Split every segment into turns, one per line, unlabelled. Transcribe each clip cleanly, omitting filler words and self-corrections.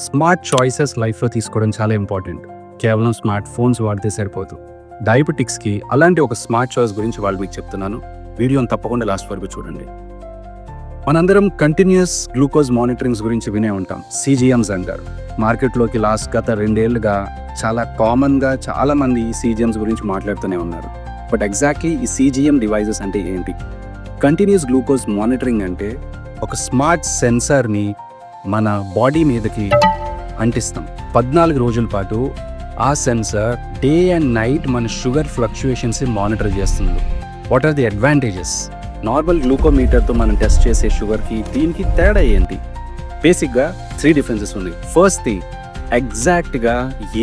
Smart choices లైఫ్లో తీసుకోవడం చాలా ఇంపార్టెంట్. కేవలం స్మార్ట్ ఫోన్స్ వాడితే సరిపోదు. డయాబెటిక్స్కి అలాంటి ఒక స్మార్ట్ చాయిస్ గురించి వాళ్ళు మీకు చెప్తున్నాను. వీడియోని తప్పకుండా లాస్ట్ వరకు చూడండి. మనందరం కంటిన్యూస్ గ్లూకోజ్ మానిటరింగ్స్ గురించి వినే ఉంటాం, CGMs అంటారు. మార్కెట్లోకి గత 2 ఏళ్లుగా చాలా కామన్గా చాలామంది ఈ CGMs గురించి మాట్లాడుతూనే ఉన్నారు. బట్ ఎగ్జాక్ట్లీ ఈ CGM డివైజెస్ అంటే ఏంటి? కంటిన్యూస్ గ్లూకోజ్ మానిటరింగ్ అంటే ఒక స్మార్ట్ సెన్సార్ని మన బాడీ మీదకి అంటిస్తాం. 14 రోజుల పాటు ఆ సెన్సార్ డే అండ్ నైట్ మన షుగర్ ఫ్లక్చుయేషన్స్ని మానిటర్ చేస్తుంది. What are the advantages? Normal గ్లూకోమీటర్తో మనం టెస్ట్ చేసే షుగర్కి దీనికి తేడా ఏంటి? బేసిక్గా 3 డిఫరెన్సెస్ ఉన్నాయి. ఫస్ట్ థింగ్, ఎగ్జాక్ట్గా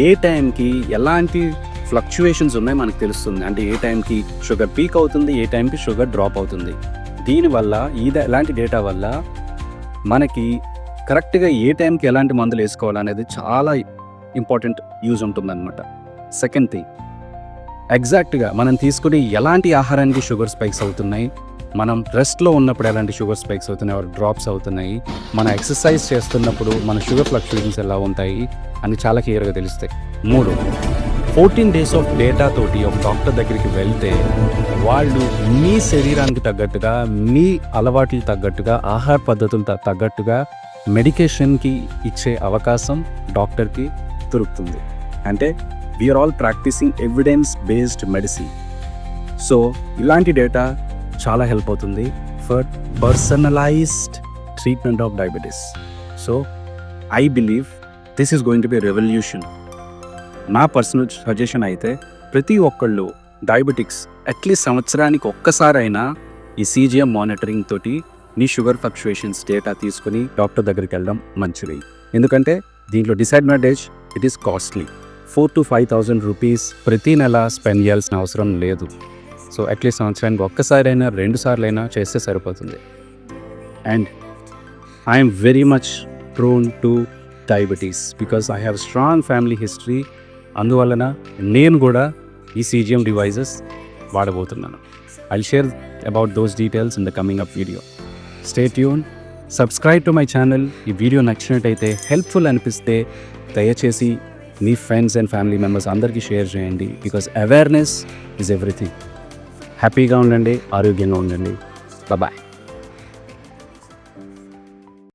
ఏ టైంకి ఎలాంటి ఫ్లక్చుయేషన్స్ ఉన్నాయి మనకు తెలుస్తుంది. అంటే ఏ టైంకి షుగర్ పీక్ అవుతుంది, ఏ టైంకి షుగర్ డ్రాప్ అవుతుంది. దీనివల్ల ఇలాంటి డేటా వల్ల మనకి కరెక్ట్గా ఏ టైంకి ఎలాంటి మందులు వేసుకోవాలనేది చాలా ఇంపార్టెంట్ యూజ్ ఉంటుందన్నమాట. సెకండ్ థింగ్, ఎగ్జాక్ట్గా మనం తీసుకుని ఎలాంటి ఆహారానికి షుగర్ స్పైక్స్ అవుతున్నాయి, మనం రెస్ట్లో ఉన్నప్పుడు ఎలాంటి షుగర్ స్పైక్స్ అవుతున్నాయి, డ్రాప్స్ అవుతున్నాయి, మన ఎక్సర్సైజ్ చేస్తున్నప్పుడు మన షుగర్ ఫ్లక్చుయేషన్స్ ఎలా ఉంటాయి అని చాలా క్లియర్గా తెలుస్తాయి. 3, 14 days ఆఫ్ డేటా తోటి ఒక డాక్టర్ దగ్గరికి వెళ్తే వాళ్ళు మీ శరీరానికి తగ్గట్టుగా, మీ అలవాట్లకు తగ్గట్టుగా, ఆహార పద్ధతులు తగ్గట్టుగా మెడికేషన్కి ఇచ్చే అవకాశం డాక్టర్కి దొరుకుతుంది. అంటే we are all practising evidence based medicine. So ఇలాంటి డేటా చాలా హెల్ప్ అవుతుంది for personalised treatment of diabetes. So I believe this is going to be revolution. నా పర్సనల్ సజెషన్ అయితే ప్రతి ఒక్కళ్ళు డయాబెటిక్స్ అట్లీస్ట్ సంవత్సరానికి ఒక్కసారైనా ఈ CGM మానిటరింగ్ తోటి నీ షుగర్ ఫ్లక్చుయేషన్స్ డేటా తీసుకుని డాక్టర్ దగ్గరికి వెళ్ళడం మంచిది. ఎందుకంటే దీంట్లో disadvantage, it is costly. 4,000 to 5,000 rupees ప్రతి నెల స్పెండ్ చేయాల్సిన అవసరం లేదు. సో అట్లీస్ట్ సంవత్సరానికి ఒక్కసారైనా 2 సార్లైనా చేస్తే సరిపోతుంది. And I'm very much prone to diabetes because I have strong family history. అందువలన నేను కూడా ఈ CGM డివైజెస్ వాడబోతున్నాను. I'll share about those details in the coming up video. Stay tune, subscribe to my channel. ఈ video నచ్చినట్టయితే, హెల్ప్ఫుల్ అనిపిస్తే దయచేసి మీ ఫ్రెండ్స్ అండ్ ఫ్యామిలీ మెంబర్స్ అందరికీ షేర్ చేయండి. Because awareness is everything. హ్యాపీగా ఉండండి, ఆరోగ్యంగా ఉండండి. బాయ్.